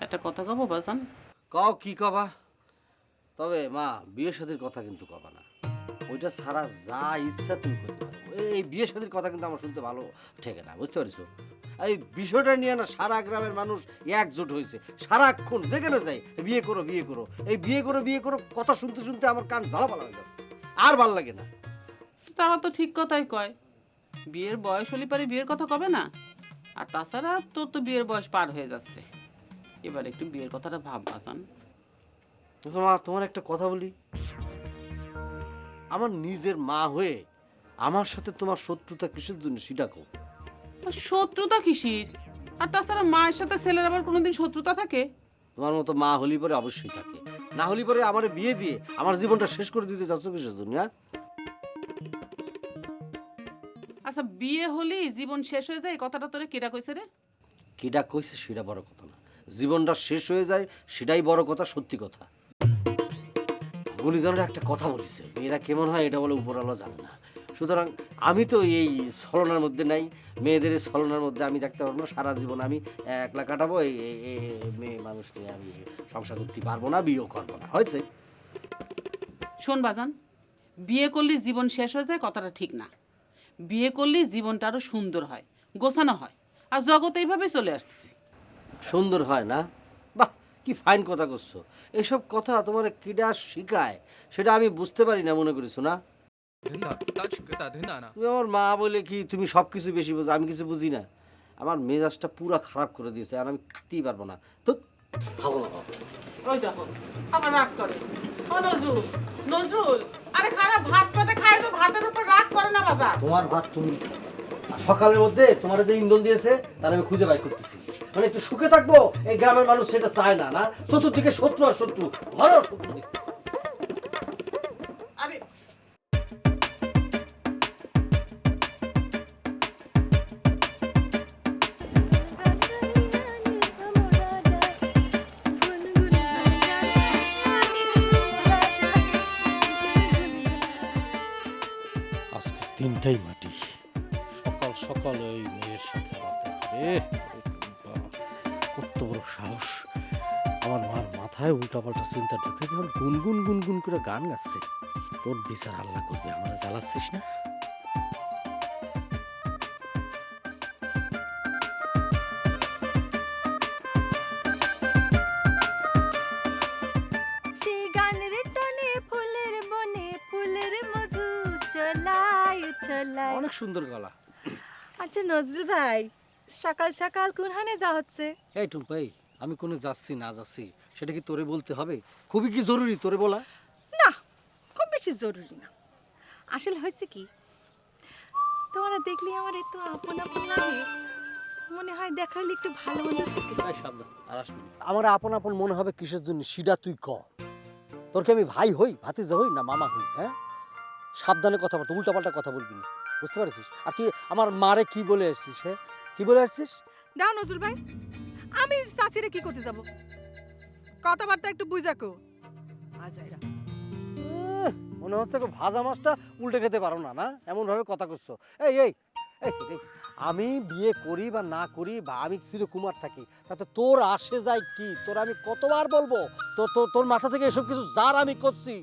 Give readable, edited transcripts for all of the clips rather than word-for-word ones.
একটা কথা কব বাজান? কও কি কবা? তবে মা বিয়ে শাদীর কথা কিন্তু কবা না। ওইটা ছাড়া যা ইচ্ছা তুমি করতে পারো। এই বিয়ে শাদীর কথা কিন্তু আমার শুনতে ভালো ঠেকে না, বুঝতে পারছো? এই বিষয়টা নিয়ে না সারা গ্রামের মানুষ একজোট হয়েছে, সারাক্ষণ যেখানে যাই বিয়ে করো বিয়ে করো, এই বিয়ে করো বিয়ে করো কথা শুনতে শুনতে আমার কান জ্বালাপালা হয়ে যাচ্ছে, আর ভাল লাগে না। তারা তো ঠিক কথাই কয়, বিয়ের বয়স হলে পারে বিয়ের কথা কবে না। আর তাছাড়া তোর তো বিয়ের বয়স পার হয়ে যাচ্ছে, এবার একটু বিয়ের কথাটা ভাব বাজান। তো মা তোমার একটা কথা বলি, আমার নিজের মা হয়ে আমার সাথে তোমার শত্রুতা কিসের জন্য সেটা কও। আর শত্রুতা কিসির? আর তাছাড়া মায়ের সাথে ছেলের আবার কোনোদিন শত্রুতা থাকে? তোমার মতো মা হলি পরে অবশ্যই থাকে, না হলি পরে আমার বিয়ে দিয়ে আমার জীবনটা শেষ করে দিতে যাচ্ছ কিসের জন্য? হ্যাঁ, আচ্ছা বিয়ে হলেই জীবন শেষ হয়ে যায়, এই কথাটা তোরে কেডা কইছে রে? কিডা কইছে সেটা বড় কথা না, জীবনটা শেষ হয়ে যায় সেটাই বড় কথা, সত্যি কথা। গুলিজনের একটা কথা বলিছে, মেয়েরা কেমন হয় এটা বলে উপরওয়ালা জানে না। সুতরাং আমি তো এই ছলনার মধ্যে নাই, মেয়েদের এই ছলনার মধ্যে আমি থাকতে পারবো না, সারা জীবন আমি একলা কাটাবো, এই মেয়ে মানুষ নিয়ে আমি সংসার করতে পারবো না, বিয়েও করবো না, হয়েছে? শোন বাজান, বিয়ে করলে জীবন শেষ হয়ে যায় কথাটা ঠিক না। বিয়ে করলে জীবনটা আরো সুন্দর হয়, গোছানো হয়, আর জগৎ এইভাবে চলে আসছে। সুন্দর হয় না? বাহ, কি ফাইন কথা করছো। এসব কথা তোমার কিডা শিখায় সেটা আমি বুঝতে পারি না মনে করেছো না? 된다. 따지겠다 된다나. তুমি আমার মা বলে কি তুমি সব কিছু বেশি বোঝো, আমি কিছু বুঝি না? আমার মেজাজটা পুরা খারাপ করে দিয়েছে, আর আমি খাতেই পারবো না তো, খাবো না বাবা। ওই দেখো আবার রাগ করে। ও নজরুল, নজরুল, আরে খারাপ ভাত পাতে খায় তো ভাতের উপর রাগ করে না বাজার। তোমার ভাত তুমি আর সকালের মধ্যে তোমার যে ইন্ধন দিয়েছে তার আমি খুঁজে বাই করতেছি, মানে একটু সুখে থাকবো, এই গ্রামের মানুষ সেটা চায় না, না চতুর্দিকে শত্রু আর শত্রু, ঘর শত্রু দেখতেছি। আরে আজকে তিনটাই মাটি, সকাল সকাল ওই মেয়ের সাথে আমার দেখা রে, কত বড় সাহস! আমার মার মাথায় উল্টাপাল্টা চিন্তা ঢুকে যখন গুনগুন গুনগুন করে গান গাচ্ছে, তোর বিচার আল্লাহ করবে, আমার জ্বালাচ্ছিস না? সেই গানের টনে ফুলের বনে ফুলের মধু চলাই চলাই। অনেক সুন্দর গলা। আচ্ছা নজরুল ভাই, সকাল সকাল কোনখানে যা হচ্ছে? এই টুম্পাই, আমি কোনো যাচ্ছি না যাচ্ছি সেটা কি তোরে বলতে হবে? খুবই কি জরুরি তোরে বলা? না, খুব বেশি জরুরি না। আসলে হয়েছে কি, তোমার দেখলি আমার এত আপন আপন লাগে, মনে হয় দেখালে একটু ভালো মনে হচ্ছে। এই সাবধান, আর আসবি না। আমার আপন আপন মনে হবে কিসের জন্য সেটা তুই ক। তোর কি আমি ভাই হই, ভাতিজা হই, না মামা হই? হ্যাঁ, সাবধানে কথা বলতো, উল্টাপাল্টা কথা বলবি না, বুঝতে পারছিস? আর তুই আমার মারে কি বলে আসছিস? হ্যাঁ, কি বলে আসছিস? দাও নজরুল ভাই, আমি চাচিরে কি করতে যাব? কথাবার্তা একটু বুঝাকো। আজাইরা মনে হচ্ছে গো ভাজা মাছটা উল্টে খেতে পারো না, না এমন ভাবে কথা করছো। এই এই এই এই, আমি বিয়ে করি বা না করি বা আমি চিরকুমার থাকি, তাতে তোর আসে যায় কি? তোর আমি কতবার বলবো তো, তোর মাথা থেকে এসব কিছু যার আমি করছি।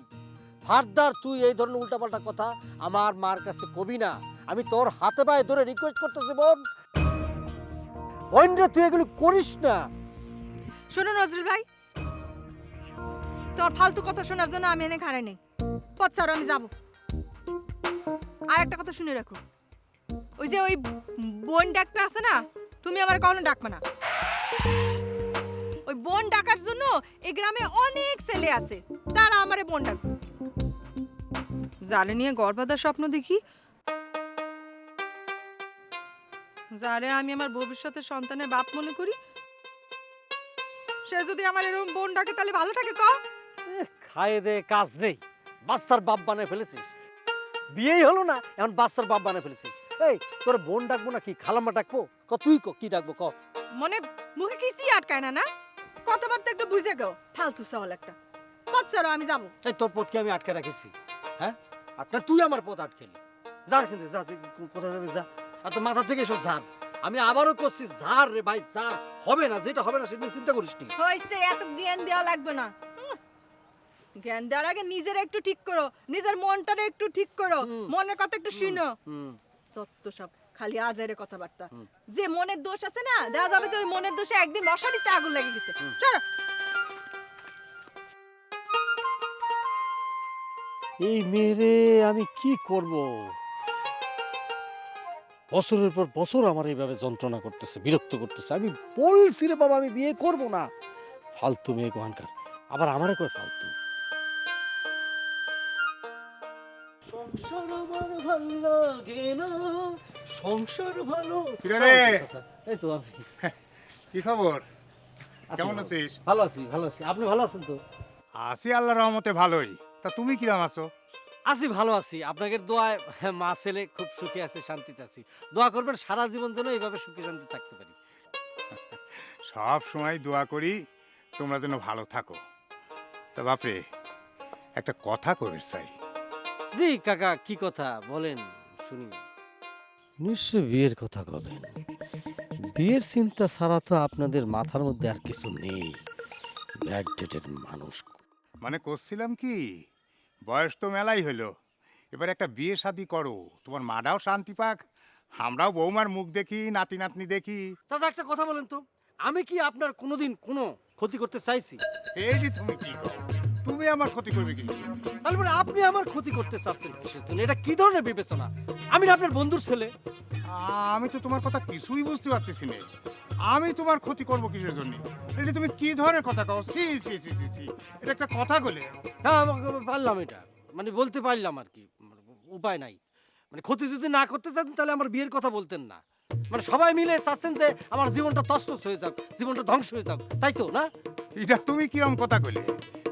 ফারদার তুই এই ধরনের উল্টাপাল্টা কথা আমার মার কাছে কবি না। আমি তোর হাতে পায়ে ধরে রিকোয়েস্ট করতেছি, বোন বোন রে, তুই এগুলো করিস না। শোনো নজরুল ভাই, তোর ফালতু কথা শোনার জন্য আমি এনে খাড়াই নেই। পথ ছাড়ো, আমি যাব। আর একটা কথা শুনে রাখো, ওই যে ওই বোন ডাকটা আছে না, তুমি আমার কখনো ডাকবে না। ওই বোন ডাকার জন্য এই গ্রামে অনেক ছেলে আছে, তারা আমারে বোন ডাকবে। যারে নিয়ে গর্ভাধার স্বপ্ন দেখি, যারে আমি আমার ভবিষ্যতের সন্তানের বাপ মনে করি, সে যদি আমার এরকম বোন ডাকে তাহলে ভালো থাকে ক? খায়ে দে কাজ নেই, বাচ্চার বাপ বানায় ফেলেছিস। বিয়েই হলো না, এখন বাচ্চার বাপ বানায় ফেলেছিস। এই তোর বোন ডাকবো না কি খালাম্মা ডাকবো? ক তুই ক কি ডাকবো ক? মনে মুখে কিছুই আটকায় না, না কথাবার্তা একটু বুঝে গো। ফালতু সওয়াল একটা। পথ ছাড়ো, আমি যাবো। এই তোর পথ কি আমি আটকে রাখিছি? হ্যাঁ, আটকা তুই আমার পথ আটকেলি। যা কিন্তু যা, তুই কোথায় যাবি যা, আর তোর মাথা থেকে সব ঝাড়। আমি আবারও করছি, যার রে ভাই যার, হবে না, যেটা হবে না সেটা নিয়ে চিন্তা করিস নি। হয়েছে, এত জ্ঞান দেওয়া লাগবে না। জ্ঞান দেওয়ার আগে নিজের একটু ঠিক করো, নিজের মনটারে একটু ঠিক করো, মনের কথা একটু শুনো। সত্য সব খালি আজারে কথাবার্তা। যে মনের দোষ আছে না, দেখা যাবে যে ওই মনের দোষে একদিন মশারিতে আগুন লেগে গেছে। চলো। এই মেয়েরে আমি কি করব? বছরের পর বছর আমার এইভাবে যন্ত্রণা করতেছে, বিরক্ত করতেছে। আমি বলছি রে বাবা আমি বিয়ে করব না, ফালতু মেয়ে কোহানকার, আবার আমারে কয় ফালতু। সংসার আমার ভালো লাগে না, সংসার ভালো। কিরে রে? এই তো আমি কি খবর? আছি কেমন ভালো। আছিস? ভালো আছি, ভালো আছি। আপনি ভালো আছেন তো? আছি আল্লাহর রহমতে ভালোই। তা তুমি কিরম আছো? আছি, ভালো আছি। আপনাদের দোয়ায় মা ছেলে খুব সুখে আছে, শান্তিতে আছি। দোয়া করবেন সারা জীবন যেন এইভাবে সুখে শান্তি থাকতে পারি। সব সময় দোয়া করি তোমরা যেন ভালো থাকো। তা বাপরে, একটা কথা কবে চাই। জি কাকা, কি কথা বলেন শুনি। নিশ্চয় বিয়ের কথা কবেন। বিয়ের চিন্তা ছাড়া তো আপনাদের মাথার মধ্যে আর কিছু নেই। ব্যাকডেটেড মানুষ। মানে করছিলাম কি, বয়স তো মেলাই হলো, এবার একটা বিয়ে শাদি করো, তোমার মাটাও শান্তি পাক, আমরাও বৌমার মুখ দেখি, নাতি নাতনি দেখি। চাচা একটা কথা বলেন তো, আমি কি আপনার কোনোদিন কোনো ক্ষতি করতে চাইছি? এই যে তুমি কি করো, তুমি আমার ক্ষতি করবে কি? তাহলে পরে আপনি আমার ক্ষতি করতে চাচ্ছেন কিসের জন্য? এটা কি ধরনের বিবেচনা? আমি না আপনার বন্ধুর ছেলে। আমি তো তোমার কথা কিছুই বুঝতে পারতেছি না। আমি তোমার ক্ষতি করবো কিসের জন্য? এটা তুমি কি ধরনের কথা কও? সি সি সি সি সি, এটা একটা কথা বলে। হ্যাঁ আমাকে পারলাম, এটা মানে বলতে পারলাম আর কি, উপায় নাই। মানে ক্ষতি যদি না করতে চান তাহলে আমার বিয়ের কথা বলতেন না। মানে সবাই মিলে চাচ্ছেন যে আমার জীবনটা তছনছ হয়ে যাক, জীবনটা ধ্বংস হয়ে যাক, তাই তো না? এটা তুমি কিরম কথা কইলে?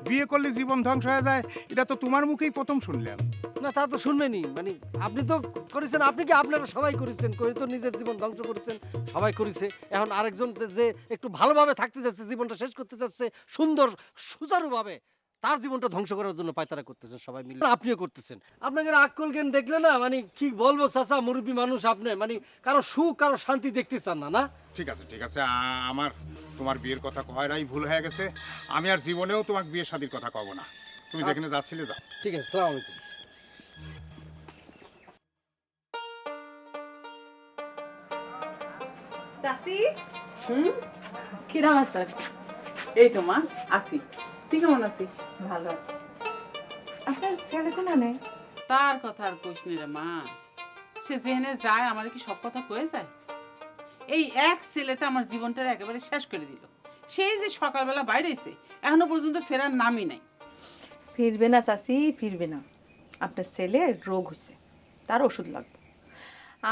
বিয়ে করলে জীবন ধ্বংস হয়ে যায়, এটা তো তোমার মুখেই প্রথম শুনলাম। না তা তো শুনবেনি, মানে আপনি তো করেছেন, আপনি কি আপনারা সবাই করেছেন, করে তো নিজের জীবন ধ্বংস করেছেন, সবাই করেছে। এখন আরেকজন যে একটু ভালোভাবে থাকতে যাচ্ছে, জীবনটা শেষ করতে যাচ্ছে সুন্দর সুচারুভাবে, তার জীবনটা ধ্বংস করার জন্য পায়তারা করতেছেন সবাই মিলে, আপনিও করতেছেন। আপনাকে আক্কল জ্ঞান দেখলে না, মানে কি বলবো চাচা, মুরব্বী মানুষ আপনি, মানে কারো সুখ কারো শান্তি দেখতে চান না। না ঠিক আছে ঠিক আছে, আমার তোমার বিয়ের কথা কয়রাই ভুল হয়ে গেছে। আমি আর জীবনেও তোমাকে বিয়ে শাদীর কথা কব না। তুমি যেখানে যাচ্ছিলে যাও। ঠিক আছে, সালাম আলাইকুম। চাচি, হুম, কিরাম আছেন? এই তো মা আছি। তুই কেমন আছিস? ভালো আছে। আপনার ছেলে তো মানে? তার কথা আর কইস নি রে মা। সে যেখানে যায় আমার কি সব কথা কয়ে যায়? এই এক ছেলেতে আমার জীবনটা একেবারে শেষ করে দিল। সেই যে সকালবেলা বাইরেছে, এখনো পর্যন্ত ফেরার নামই নাই। ফিরবে না চাচি, ফিরবে না। আপনার ছেলের রোগ হয়েছে, তার ওষুধ লাগবে।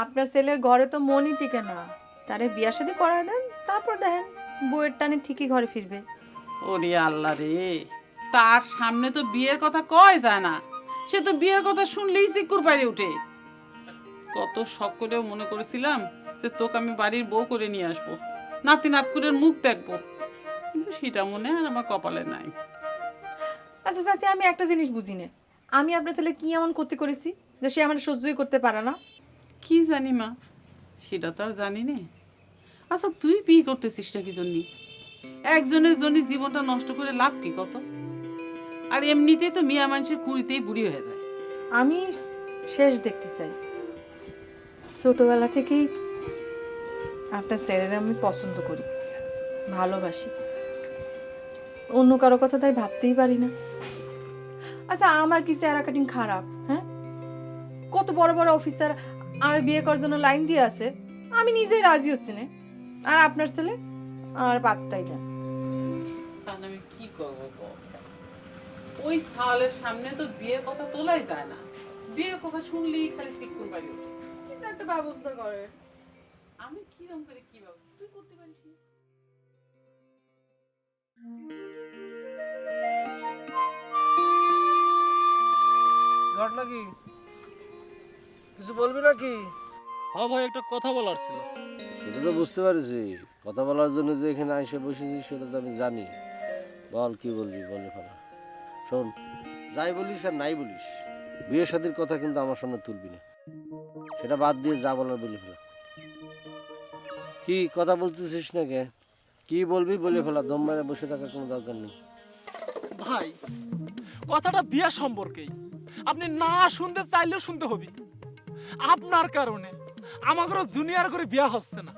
আপনার ছেলের ঘরে তো মনই টিকে না, তারে বিয়া শাদী করায় দেন, তারপর দেখেন বউয়ের টানে ঠিকই ঘরে ফিরবে। ওরে আল্লাহ রে, তার সামনে তো বিয়ের কথা কয় যায় না। সে তো বিয়ের কথা শুনলেই চিকুর বাইরে উঠে। কত শখ করেও মনে করেছিলাম যে তোকে আমি বাড়ির বউ করে নিয়ে আসবো, নাতি নাতকুরের মুখ দেখবো, কিন্তু সেটা মনে আর আমার কপালে নাই। আচ্ছা চাচি, আমি একটা জিনিস বুঝি না, আমি আপনার ছেলে কি এমন ক্ষতি করেছি যে সে আমার সহ্যই করতে পারে না? কি জানি মা, সেটা তো আর জানি না। আচ্ছা তুই বিয়ে করতেছিস না কি জন্য? একজনের জন্য জীবনটা নষ্ট করে লাভ কি কত? আর এমনিতেই তো মিয়া মানুষের কুড়িতেই বুড়ি হয়ে যায়। আমি শেষ দেখতে চাই। ছোটবেলা থেকেই আপনার ছেলেরা আমি পছন্দ করি, ভালোবাসি। অন্য কারো কথা তাই ভাবতেই পারি না। আচ্ছা আমার কি চেহারা কাটিং খারাপ? হ্যাঁ, কত বড় বড় অফিসার আর বিয়ে করার জন্য লাইন দিয়ে আছে, আমি নিজেই রাজি হচ্ছি না। আর আপনার ছেলে আর পাত্তাই না। তাহলে আমি কি করবো বল? ওই সালের সামনে তো বিয়ের কথা তোলাই যায় না। বিয়ের কথা শুনলেই খালি চিকুর বাইরে ওঠে। কিছু একটা ব্যবস্থা করে। আমি কিরম করে কি ভাবছি তুই করতে পারিস না? ঘটনা কি, কিছু বলবি নাকি? হ্যাঁ ভাই, একটা কথা বলার ছিল। সেটা তো বুঝতে পারছি, কথা বলার জন্য যে এখানে এসে বসেছি সেটা তো আমি জানি। বল কি বলবি, বলে ফেলা। শোন, যাই বলিস আর নাই বলিস, বিয়ে শাদীর কথা কিন্তু আমার সামনে তুলবি না। সেটা বাদ দিয়ে যা বলার বলে ফেলা। কি কথা বলতেছিস না কে? কি বলবি বলে ফেলা, দম মেরে বসে থাকার কোনো দরকার নেই। ভাই কথাটা বিয়া সম্পর্কেই, আপনি না শুনতে চাইলেও শুনতে হবে। আপনার কারণে আমাদেরও জুনিয়র করে বিয়া হচ্ছে না,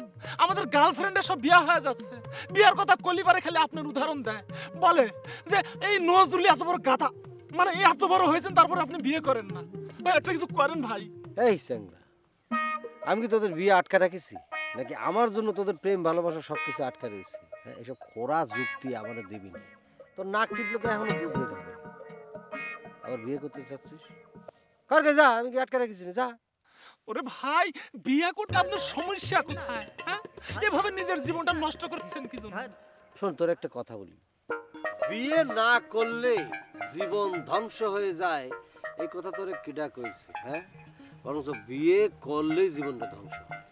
আমাদের গার্লফ্রেন্ডের সব বিয়া হয়ে যাচ্ছে। বিয়ার কথা কলিবারে খালি আপনার উদাহরণ দেয়, বলে যে এই নজরুল এত বড় গাধা, মানে এত বড় হয়েছেন তারপর আপনি বিয়ে করেন না। ভাই একটা কিছু করেন ভাই। এই স্যাংরা, আমি কি তোদের বিয়ে আটকা রাখিছি নাকি আমার জন্য তোদের প্রেম ভালোবাসা সব কিছু আটকা রয়েছে? হ্যাঁ, এসব খোরা যুক্তি আমাদের দিবি না। তোর নাক টিপলে তো এখনো দুধ বের হবে। আবার বিয়ে করতে চাচ্ছিস? করকে যা, আমি কি আটকা রাখিছি না? যা। ওরে ভাই, বিয়ে করতে আপনার সমস্যা কোথায়? হ্যাঁ, এভাবে নিজের জীবনটা নষ্ট করছেন কি জন্য? শোন, তোর একটা কথা বলি, বিয়ে না করলে জীবন ধ্বংস হয়ে যায়, এই কথা তোরে কিডা কইছে? হ্যাঁ, বরঞ্চ বিয়ে করলেই জীবনটা ধ্বংস হয়।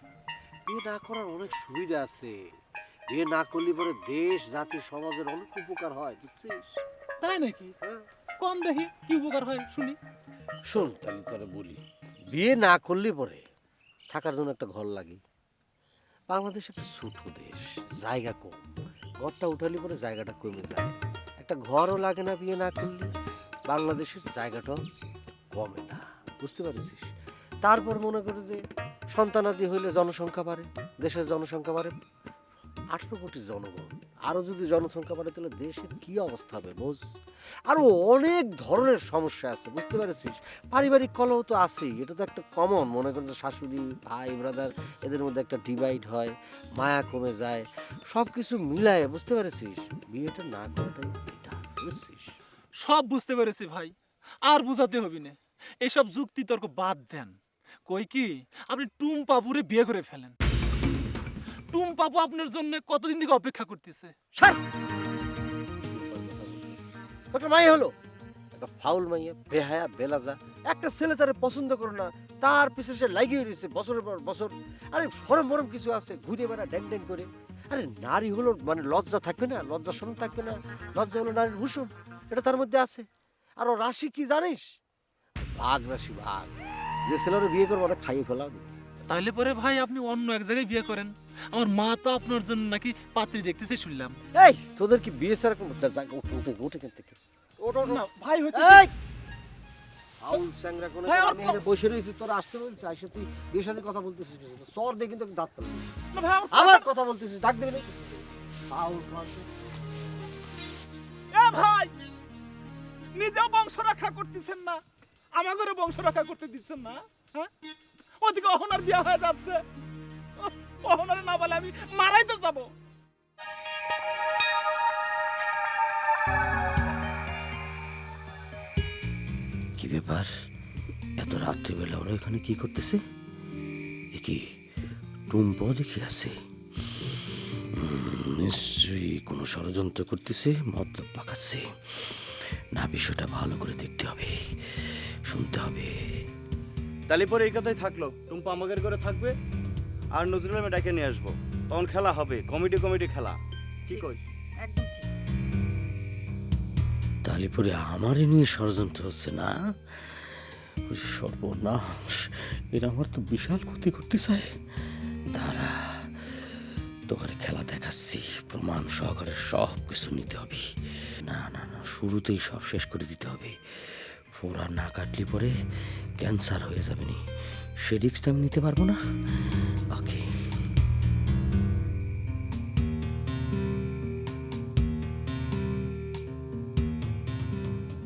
বিয়ে না করার অনেক সুবিধা আছে। বিয়ে না করলে পরে দেশ জাতি সমাজের অনেক উপকার হয়, বুঝছিস? তাই নাকি? হ্যাঁ। কোন দেখি কি উপকার হয় শুনি। শোন, তাহলে তোরে বলি, বিয়ে না করলে পরে থাকার জন্য একটা ঘর লাগে। বাংলাদেশ একটা ছোট দেশ, জায়গা কম, ঘরটা উঠালে পরে জায়গাটা কমে যায়। একটা ঘরও লাগে না বিয়ে না করলে, বাংলাদেশের জায়গাটাও কমে না, বুঝতে পারছিস? তারপর মনে করে যে সন্তানাদি হইলে জনসংখ্যা বাড়ে, দেশের জনসংখ্যা বাড়ে 18 কোটি জনগণ। আরো যদি জনসংখ্যা বাড়ে তাহলে দেশের কি অবস্থা হবে বোঝ। আরো অনেক ধরনের সমস্যা আছে, বুঝতে পারছিস? পারিবারিক কলহ তো আছেই, এটা তো একটা কমন। মনে করেন যে শাশুড়ি ভাই ব্রাদার এদের মধ্যে একটা ডিভাইড হয়, মায়া কমে যায়, সব কিছু মিলায়, বুঝতে পারছিস? বিয়েটা না করাটাই এটা, বুঝছিস? সব বুঝতে পেরেছি ভাই, আর বুঝাতে হবে না। এসব যুক্তি তর্ক বাদ দেন। কই কি আপনি টুম্পাপুরে বিয়ে করে ফেলেন। টুম্পাপু আপনার জন্য কতদিন থেকে অপেক্ষা করতেছে। ছাড়! একটা মাইয়া হলো, একটা ফাউল মাইয়া, বেহায়া বেলাজা। একটা ছেলে তারে পছন্দ করে না, তার পিছে সে লাগিয়ে রয়েছে বছরের পর বছর। আরে সরম মরম কিছু আছে, ঘুরে বেড়া ড্যাং ড্যাং করে। আরে নারী হলো মানে লজ্জা থাকবে না, লজ্জা শরম থাকবে না? লজ্জা হলো নারীর ভূষণ, এটা তার মধ্যে আছে। আর ও রাশি কি জানিস? ভাগ রাশি, ভাগ। যে ছেলের বিয়ে করবো ওরা খাইয়ে ফেলাও নি। তাহলে পরে ভাই আপনি অন্য এক জায়গায় বিয়ে করেন। আমার মা তো আপনার জন্য নাকি পাত্রী দেখতেছে শুনলাম। এই তোদের কি বিয়ে ছাড়া কোনো উঠে কেন থেকে? না ভাই হচ্ছে এই! ফাউল স্যাংরা কোন, ভাই, আমি এখানে বসে রয়েছি, তোরা আসতে বলছিস, আইসা তুই বিয়ের সাথে কথা বলতেছিস, সর দিয়ে কিন্তু দাঁত ফেলবো। না ভাই, আবার কথা বলতেছিস, ডাক দেবে নাকি? Foul foul. এ ভাই, নিজেও বংশ রক্ষা করতেছেন না, আমাদেরও বংশ রক্ষা করতে দিচ্ছেন না। হ্যাঁ, ওদিকে অহনার বিয়ে হয়ে যাচ্ছে, অহনার না বলে আমি মারাই তো যাবো। কি ব্যাপার, এত রাত্রিবেলা ওরা এখানে কি করতেছে? এ কি টুম্প দেখি আছে? নিশ্চয়ই কোনো ষড়যন্ত্র করতেছে, মতলব পাকাচ্ছে। না, বিষয়টা ভালো করে দেখতে হবে, শুনতে হবে। তাহলে পরে এই কথাই থাকলো, টুম্পা আমাদের করে থাকবে আর নজরুল আমি ডাকে নিয়ে আসবো, তখন খেলা হবে, কমিটি কমিটি খেলা। ঠিক আছে? একদম ঠিক। তাহলে পরে আমারই নিয়ে ষড়যন্ত্র হচ্ছে না? সর্বনাশ, এরা আমার তো বিশাল ক্ষতি করতে চায়। দাঁড়া, তোকে খেলা দেখাচ্ছি, প্রমাণ সহকারে সব কিছু নিতে হবে। না না না, শুরুতেই সব শেষ করে দিতে হবে। ফোড়া না কাটলে পরে ক্যান্সার হয়ে যাবে নি, সে রিস্কটা আমি নিতে পারবো না। ওকে,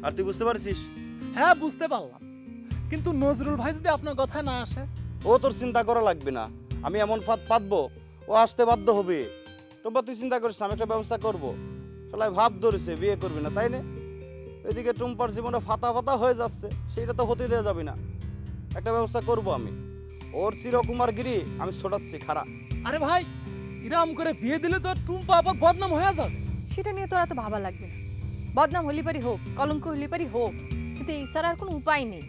আর তুই বুঝতে পারছিস? হ্যাঁ বুঝতে পারলাম, কিন্তু নজরুল ভাই যদি আপনার কথা না আসে? ও তোর চিন্তা করা লাগবে না, আমি এমন ফাঁদ পাতবো ও আসতে বাধ্য হবে। টুম্পা তুই চিন্তা করিস, আমি একটা ব্যবস্থা করবো। সবাই ভাব ধরেছে বিয়ে করবি না, তাই না? এদিকে টুম্পার জীবনে ফাতা ফাতা হয়ে যাচ্ছে, সেইটা তো হতে দেওয়া যাবে না। একটা ব্যবস্থা করব আমি, ওর চিরকুমারগিরি আমি ছোটাচ্ছি খারা। আরে ভাই, ইরাম করে বিয়ে দিলে তো টুম্পা আবার বদনাম হয়ে যাবে। সেটা নিয়ে তোরা তো ভাবা লাগবে না। বদনাম হলি পারি হোক, কলঙ্ক হলি পারি হোক, কিন্তু এই ছাড়া আর কোনো উপায় নেই।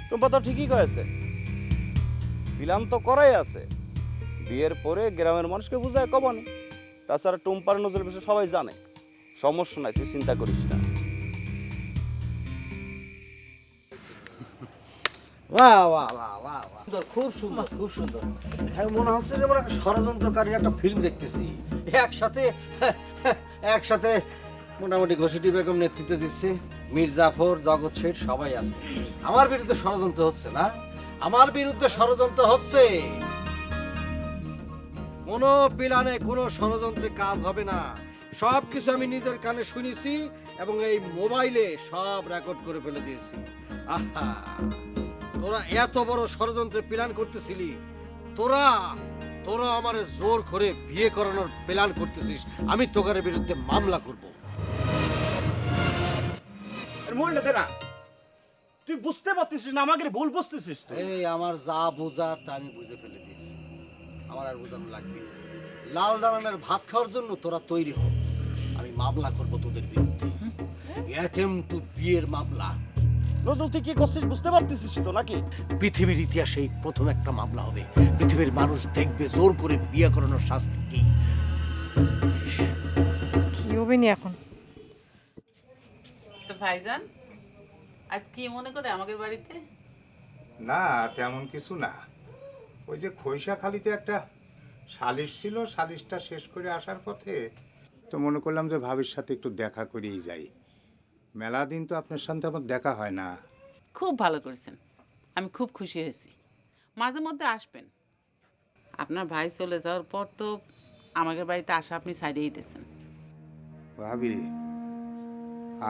টুম্পা তো ঠিকই কয়েছে, বিলাম তো করাই আছে। বিয়ের পরে গ্রামের মানুষকে বুঝায় কবানি। তাছাড়া টুম্পার নজর বিষয়ে সবাই জানে, সমস্যা নাই, তুই চিন্তা করিস না। বাহ বাহ বাহ বাহ বাহ, খুব সুন্দর, খুব সুন্দর। মনে হচ্ছে যেমন একটা ষড়যন্ত্রকারী একটা ফিল্ম দেখতেছি। একসাথে মোটামুটি ঘসিটি বেগম নেতৃত্ব দিচ্ছে, মীর জাফর, জগৎ শেঠ সবাই আছে। আমার বিরুদ্ধে ষড়যন্ত্র হচ্ছে না? আমার বিরুদ্ধে ষড়যন্ত্র হচ্ছে। কোনো প্ল্যানে কোনো ষড়যন্ত্রে কাজ হবে না। সব কিছু আমি নিজের কানে শুনেছি এবং এই মোবাইলে সব রেকর্ড করে ফেলে দিয়েছি। আহা, তোরা এত বড় ষড়যন্ত্রে প্ল্যান করতেছিলি, তোরা আমার জোর করে বিয়ে করানোর প্ল্যান করতেছিস। আমি তোকার বিরুদ্ধে মামলা করব। তুই বুঝতে পারতেছিস না, আমাকে ভুল বুঝতেছিস তো। এই আমার যা বোঝার তা আমি বুঝে ফেলে দিয়েছি, আমার আর বোঝানো লাগবে না। লাল দালানের ভাত খাওয়ার জন্য তোরা তৈরি হ। আমি মামলা করব তোদের বিরুদ্ধে, অ্যাটেম্প টু বিয়ের মামলা। নজরুল তুই কি করছিস বুঝতে পারতেছিস তো নাকি? পৃথিবীর ইতিহাসে প্রথম একটা মামলা হবে। পৃথিবীর মানুষ দেখবে জোর করে বিয়ে করানোর শাস্তি কি। কি হবে নি এখন? তো ভাইজান আজ কি মনে করে আমাদের বাড়িতে? না তেমন কিছু না, ওই যে খৈশাখালীতে একটা সালিশ ছিল, সালিশটা শেষ করে আসার পথে তো মনে করলাম যে ভাবির সাথে একটু দেখা করেই যাই। মেলা দিন তো আপনার সাথে আমার দেখা হয় না। খুব ভালো করেছেন, আমি খুব খুশি হয়েছি। মাঝে মধ্যে আসবেন। আপনার ভাই চলে যাওয়ার পর তো আমাদের বাড়িতে আসা আপনি সাইডেই দিয়েছেন। ভাবি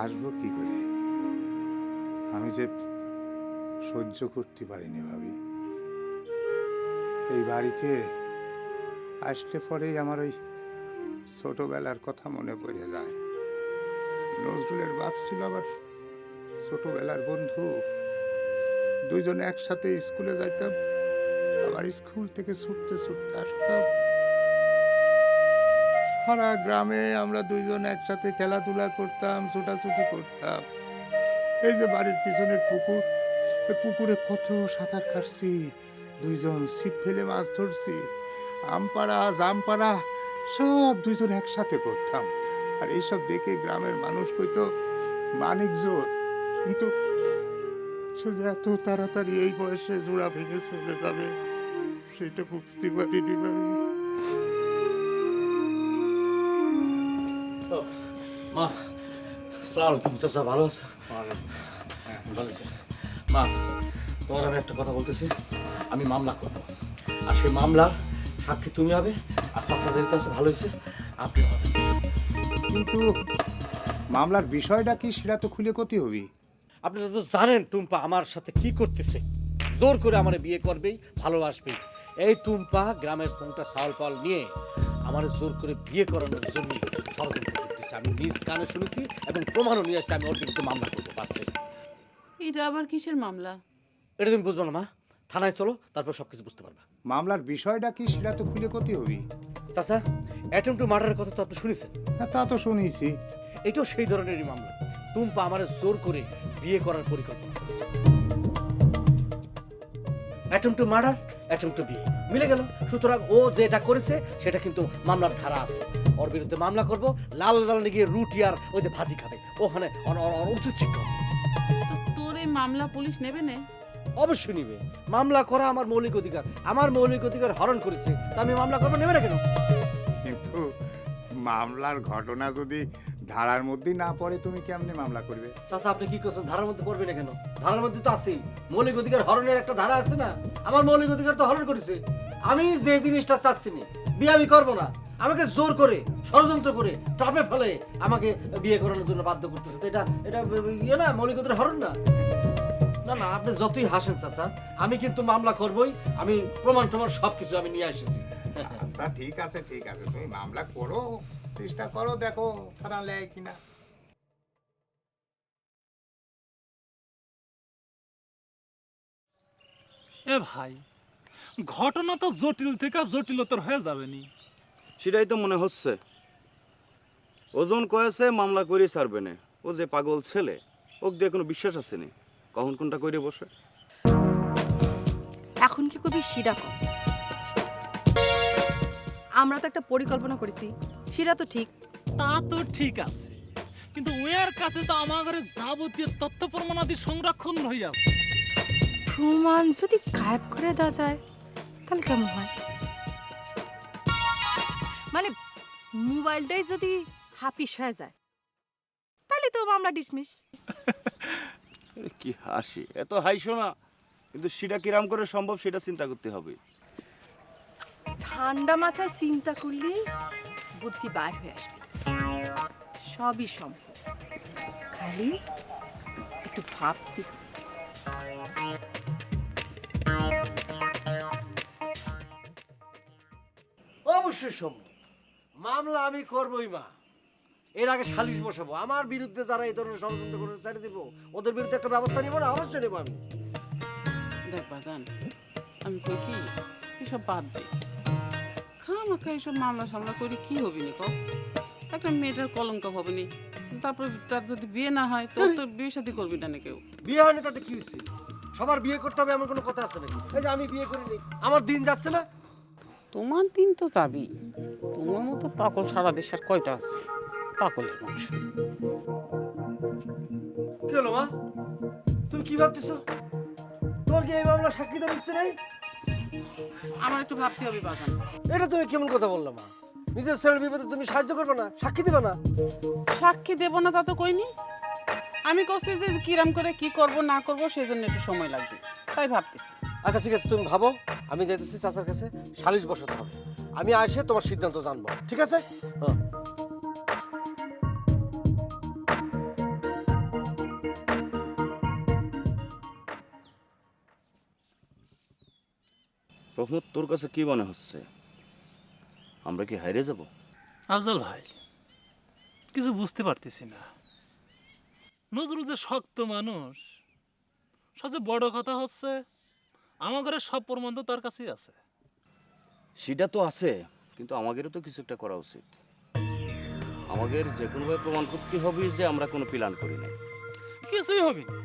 আসবো কি করে, আমি যে সহ্য করতে পারিনি ভাবি। এই বাড়িতে আসলে পরেই আমার ওই ছোটবেলার কথা মনে পড়ে যায়। নজরুলের বাপ ছিল আবার ছোটবেলার বন্ধু, দুইজনে একসাথে স্কুলে যাইতাম, আবার স্কুল থেকে ছুটতে ছুটতে আসতাম। সারা গ্রামে আমরা দুইজন একসাথে খেলাধুলা করতাম, ছোটাছুটি করতাম। এই যে বাড়ির পিছনের পুকুর, এই পুকুরে কত সাঁতার কাটছি, দুইজন ছিপ ফেলে মাছ ধরছি, আমপাড়া জামপাড়া সব দুইজন একসাথে করতাম। আর এইসব দেখে গ্রামের মানুষ কইতো মানিক জোর, কিন্তু সে যে এত তাড়াতাড়ি এই বয়সে জোড়া ভেঙে চলে যাবে সেটা বুঝতে পারিনি ভাই। মা সালাম আলাইকুম। চাচা ভালো আছে? ভালো আছে। মা তোমার আমি একটা কথা বলতেছি, আমি মামলা করব, আর সেই মামলা সাক্ষী তুমি হবে, আর চাচা যেহেতু আছে ভালো হয়েছে আপনি হবেন। কিন্তু মামলার বিষয়টা কি সেটা তো খুলে ক্ষতি হবি। আপনারা তো জানেন টুম্পা আমার সাথে কি করতেছে, জোর করে আমার বিয়ে করবেই, ভালোবাসবেই। এই টুম্পা গ্রামের কোনটা চাউল পাল নিয়ে আমার জোর করে বিয়ে করানোর জন্য ষড়যন্ত্র করতেছে। আমি নিজ কানে শুনেছি এবং প্রমাণও নিয়ে আসছি। আমি ওর বিরুদ্ধে মামলা করবো, পারছি। এটা আবার কিসের মামলা? এটা তুমি বুঝবো না মা, থানায় চলো, তারপর সবকিছু বুঝতে পারবা। মামলার বিষয়টা কি সেটা তো খুলে ক্ষতি হবি। চাচা অ্যাটেম্প টু মার্ডারের কথা তো আপনি শুনেছেন। হ্যাঁ তা তো শুনেছি। এটাও সেই ধরনেরই মামলা। টুম্পা আমার জোর করে বিয়ে করার পরিকল্পনা করেছে। Attempt to murder, attempt to বিয়ে মিলে গেল। সুতরাং ও যেটা করেছে সেটা কিন্তু মামলার ধারা আছে। ওর বিরুদ্ধে মামলা করব, লাল দালানে গিয়ে রুটি আর ওই যে ভাজি খাবে, ওখানে উচিত শিক্ষা। তো তোর এই মামলা পুলিশ নেবে না? অবশ্যই নিবে। মামলা করা আমার মৌলিক অধিকার, আমার মৌলিক অধিকার হরণ করেছে, তা আমি মামলা করবো, নেবে না কেন? কিন্তু মামলার ঘটনা যদি ধারার মধ্যেই না পড়ে তুমি কেমনে মামলা করবে? চাচা আপনি কি করছেন? ধারার মধ্যে পড়বে না কেন? ধারার মধ্যে তো আছেই, মৌলিক অধিকার হরণের একটা ধারা আছে না। আমার মৌলিক অধিকার তো হরণ করেছে। আমি যে জিনিসটা চাচ্ছি না, বিয়ে আমি করবো না, আমাকে জোর করে ষড়যন্ত্র করে টপে ফেলে আমাকে বিয়ে করানোর জন্য বাধ্য করতেছে। তো এটা এটা ইয়ে না, মৌলিক অধিকার হরণ না। না না, আপনি যতই হাসেন চাচা, আমি কিন্তু মামলা করবই। আমি প্রমাণ সবকিছু আমি নিয়ে এসেছি। আচ্ছা ঠিক আছে ঠিক আছে, তুমি মামলা করো, চেষ্টা করো, দেখো তারা নেয় কিনা। এ ভাই, ঘটনা তো জটিল থেকে জটিলতর হয়ে যাবে নি। সেটাই তো মনে হচ্ছে। ওজন কয়েছে মামলা করে ছাড়বে না। ও যে পাগল ছেলে, ওকে দিয়ে কোনো বিশ্বাস আছে না, কখন কোনটা করে বসে। এখন কি করবি সেটা কর। আমরা তো একটা পরিকল্পনা করেছি, সেটা তো ঠিক। তা তো ঠিক আছে, কিন্তু ওয়ার কাছে তো আমাদের যাবতীয় তথ্য প্রমাণাদি সংরক্ষণ হইয়া আছে। প্রমাণ যদি গায়েব করে দেওয়া যায় তাহলে কেমন হয়? মানে মোবাইলটাই যদি হাপিস হয়ে যায় তাহলে তো মামলা ডিসমিস। কি হাসি, এত হাইসো না, কিন্তু সেটা কিরাম করে সম্ভব সেটা চিন্তা করতে হবে। ঠান্ডা মাথায় চিন্তা করলে বুদ্ধি বার হয়ে আসবে, সবই সম্ভব, খালি একটু ভাবতে। অবশ্যই সম্ভব। মামলা আমি করবই মা। এর আগে সালিশ বসাবো, আমার বিরুদ্ধে যারা এই ধরনের ষড়যন্ত্র করে ছেড়ে দিব ওদের বিরুদ্ধে একটা ব্যবস্থা নিব না, অবশ্যই নেবো আমি। দেখ বাজান, আমি কই কি এসব বাদ দে, খামাখা এসব মামলা সামলা করে কি হবি নি? একটা মেয়েটার কলঙ্ক হবে নি, তারপর তার যদি বিয়ে না হয় তোর তো বিয়ে শাদী করবি না কেউ। বিয়ে হয়নি তাতে কি হয়েছে? সবার বিয়ে করতে হবে এমন কোনো কথা আছে নাকি? এই যে আমি বিয়ে করিনি, আমার দিন যাচ্ছে না। তোমার দিন তো যাবি, তোমার মতো পাগল সারা দেশের কয়টা আছে? পাগলের বংশ। কি হলো মা, তুমি কি ভাবতেছো? তোমার কি এই মামলা সাক্ষী দেওয়ার ইচ্ছে নেই? আমার একটু ভাবতে হবে বাজান। এটা তুমি কেমন কথা বললো মা? নিজের ছেলের বিপদে তুমি সাহায্য করবে না, সাক্ষী দেবে না? সাক্ষী দেব না তা তো কইনি, আমি কইছি যে কিরাম করে কি করব না করব সেজন্য একটু সময় লাগবে, তাই ভাবতেছি। আচ্ছা ঠিক আছে, তুমি ভাবো, আমি যাইতেছি চাচার কাছে, সালিশ বসাতে হবে। আমি আসে তোমার সিদ্ধান্ত জানবো, ঠিক আছে? হ্যাঁ। রহমত, তোর কাছে কি মনে হচ্ছে, আমরা কি হারিয়ে যাব? আফজাল ভাই, কিছু বুঝতে পারতেছি না। নজরুল যে শক্ত মানুষ, সবচেয়ে বড় কথা হচ্ছে আমার ঘরে সব প্রমাণ তো তার কাছেই আছে। সেটা তো আছে, কিন্তু আমাদেরও তো কিছু একটা করা উচিত। আমাদের যে কোনোভাবে প্রমাণ করতে হবে যে আমরা কোনো প্ল্যান করি নাই। কিছুই হবে না,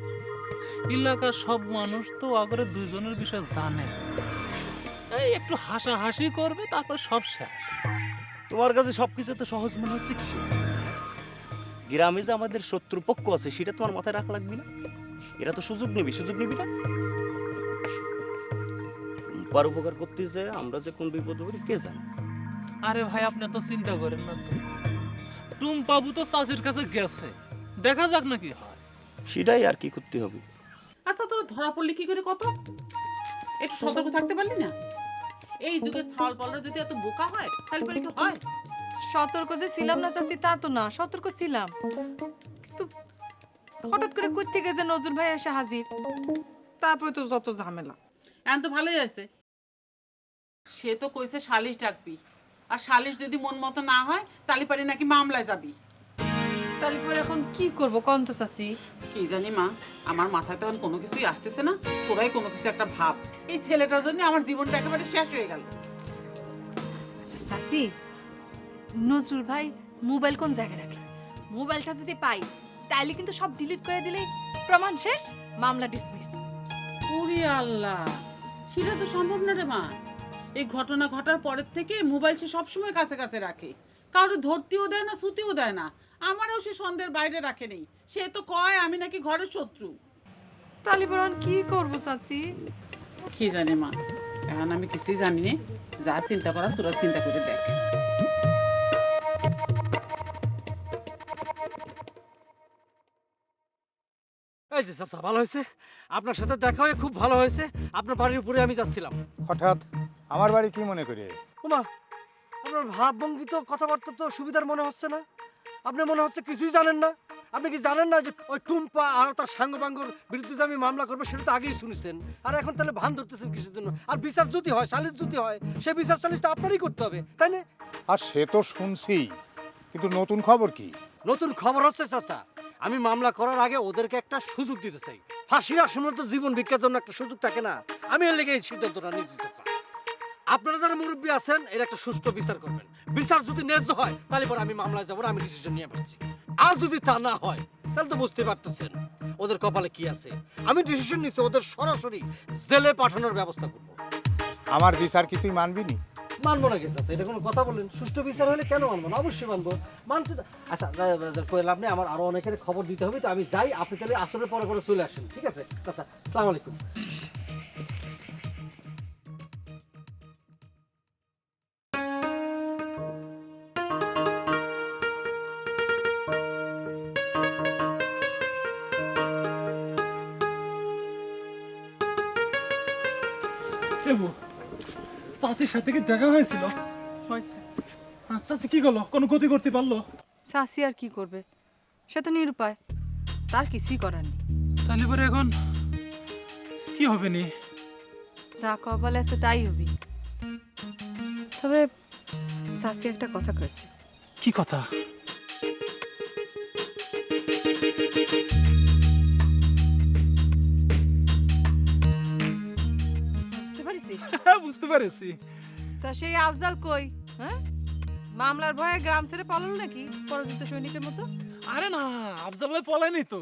এলাকার সব মানুষ তো আগরে দুইজনের বিষয়ে জানে, এই একটু হাসাহাসি করবে তারপর সব শেষ। তোমার কাছে সবকিছু তো সহজ মনে হচ্ছে কিসের? গ্রামে যে আমাদের শত্রুপক্ষ আছে সেটা তোমার মাথায় রাখা লাগবে না? এরা তো সুযোগ নিবি না? রূপার উপকার করতে যে আমরা যে কোন বিপদ করি কে জানে। আরে ভাই, আপনি তো চিন্তা করেন না তো, টুম্পাবু তো চাষির কাছে গেছে, দেখা যাক না কি হয়। সেটাই আর কি করতে হবে। আচ্ছা তোর ধরা পড়লি কি করে? কত একটু সতর্ক থাকতে পারলি না? এই যুগে ছাল পালরা যদি এত বোকা হয় তাহলে পরে কি হয়? সতর্ক যে ছিলাম না চাচি তা তো না, সতর্ক ছিলাম, কিন্তু হঠাৎ করে কই থেকে যে নজরুল ভাই এসে হাজির, তারপরে তো যত ঝামেলা। এখন তো ভালোই আছে, সে তো কইছে সালিশ ডাকবি, আর সালিশ যদি মন মতো না হয় তাহলে পারি নাকি মামলায় যাবি। তাহলে পরে এখন কি করব কোন তো চাচি? কি জানি মা, আমার মাথায় তো এখন কোনো কিছুই আসতেছে না। তোরাই কোনো কিছু একটা ভাব, এই ছেলেটার জন্য আমার জীবনটা একেবারে শেষ হয়ে গেল। আচ্ছা চাচি, নজরুল ভাই মোবাইল কোন জায়গায় রাখে? মোবাইলটা যদি পাই তাইলে কিন্তু সব ডিলিট করে দিলেই প্রমাণ শেষ, মামলা ডিসমিস। ওরে আল্লাহ, সেটা তো সম্ভব না রে মা। এই ঘটনা ঘটার পরের থেকে মোবাইল সে সবসময় কাছে কাছে রাখে, কারো ধরতেও দেয় না, ছুতেও দেয় না। আমারও সে সন্ধ্যের বাইরে রাখে নেই, সে তো কয় আমি নাকি ঘরের শত্রু। তাহলে বরং কি করব চাচি? কি জানি মা, এখন আমি কিছুই জানি না। যা চিন্তা করার তোরা চিন্তা করে দেখ। এই যে চাচা, ভালো হয়েছে, আপনার সাথে দেখা হয়ে খুব ভালো হয়েছে। আপনার বাড়ির উপরে আমি যাচ্ছিলাম। হঠাৎ আমার বাড়ি কি মনে করে? ওমা, আপনার ভাবভঙ্গি তো কথাবার্তা তো সুবিধার মনে হচ্ছে না। আপনি মনে হচ্ছে কিছুই জানেন না। আপনি কি জানেন না যে ওই টুম্পা আর তার সাঙ্গপাঙ্গর বিরুদ্ধে যে আমি মামলা করবো সেটা তো আগেই শুনেছেন, আর এখন তাহলে ভান ধরতেছেন কিসের জন্য? আর বিচার যদি হয়, সালিশ যদি হয়, সেই বিচার সালিশ তো আপনারই করতে হবে, তাই না? আর সে তো শুনছি, কিন্তু নতুন খবর কি? নতুন খবর হচ্ছে চাচা, আমি মামলা করার আগে ওদেরকে একটা সুযোগ দিতে চাই। ফাঁসির আসামির তো জীবন ভিক্ষার জন্য একটা সুযোগ থাকে না? আমি এর লেগে এই সিদ্ধান্তটা নিয়েছি চাচা। আপনারা যারা মুরব্বী আছেন এর একটা সুষ্ঠু বিচার করবেন। বিচার যদি ন্যায্য হয় তাহলে পরে আমি মামলায় যাবো, আমি ডিসিশন নিয়ে ফেলছি। আর যদি তা না হয় তাহলে তো বুঝতে পারতেছেন ওদের কপালে কি আছে। আমি ডিসিশন নিচ্ছি, ওদের সরাসরি জেলে পাঠানোর ব্যবস্থা করবো। আমার বিচার কি তুই মানবি নি? মানবো না গেছে, এটা কোনো কথা বলেন? সুষ্ঠু বিচার হলে কেন মানবো না? অবশ্যই মানবো, মানতে আচ্ছা কইলাম আপনি, আমার আরো অনেকের খবর দিতে হবে, তো আমি যাই। আপনি তাহলে আসরের পরে পরে চলে আসেন, ঠিক আছে? আচ্ছা, আসসালামু আলাইকুম। এবু চাচির সাথে কি দেখা হয়েছিল? হয়েছে। আচ্ছা চাচি কি করলো? কোনো গতি করতে পারলো? শাসি আর কি করবে, সে তো নিরুপায়, তার কিছুই করার নেই। তাহলে পরে এখন কি হবে নি? যা কপালে আছে তাই হবি। তবে শাসি একটা কথা কয়েছে। কি কথা? বুঝতে পারিস? বুঝতে পেরেছি। তা সেই আফজাল কই? হ্যাঁ, মামলার ভয়ে গ্রাম ছেড়ে পালালো নাকি পরাজিত সৈনিকের মতো? আরে না, আফজাল ভাই পলায়নি তো।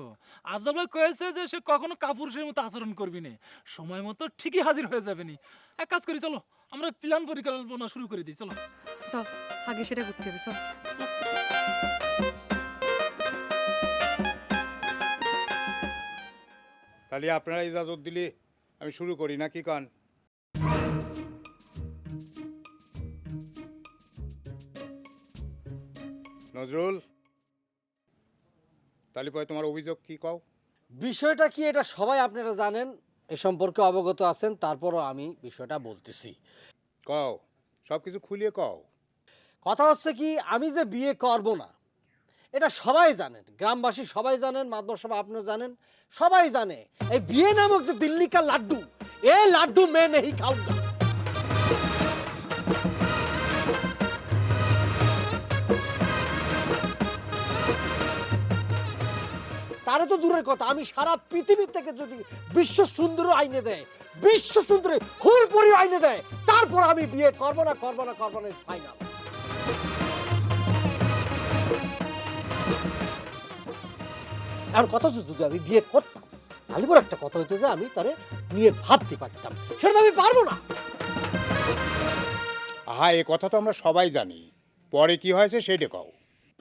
আফজাল ভাই কয়েছে যে সে কখনো কাপুরুষের মতো আচরণ করবি না, সময় মতো ঠিকই হাজির হয়ে যাবে নি। এক কাজ করি, চলো আমরা প্ল্যান পরিকল্পনা শুরু করে দিই। চলো চল আগে সেটা করতে হবে, চল। তাহলে আপনারা ইজাজত দিলে আমি শুরু করি না কি কান? নজরুল, তাহলে পরে তোমার অভিযোগ কি কও? বিষয়টা কি এটা সবাই আপনারা জানেন, এ সম্পর্কে অবগত আছেন, তারপরও আমি বিষয়টা বলতেছি। কও, সব কিছু খুলিয়ে কও। কথা হচ্ছে কি, আমি যে বিয়ে করব না এটা সবাই জানেন, গ্রামবাসী সবাই জানেন, মাতবর সভা আপনারা জানেন, সবাই জানে এই বিয়ে নামক যে দিল্লি কা লাড্ডু, এই লাড্ডু মে নেই খাউঙ্গা। তারা তো দূরের কথা, আমি সারা পৃথিবী থেকে যদি বিশ্ব সুন্দর আইনে দেয়, বিশ্ব সুন্দরী ফুলপুরি আইনে দেয়, তারপর আমি বিয়ে করবো না ফাইনাল। আর কথা হচ্ছে, যদি আমি বিয়ে করতাম তাহলে বড় একটা কথা হইতো যে আমি তারে নিয়ে ভাবতে পারতাম, সেটা তো আমি পারবো না। আহা, এ কথা তো আমরা সবাই জানি, পরে কি হয়েছে সেটা কও।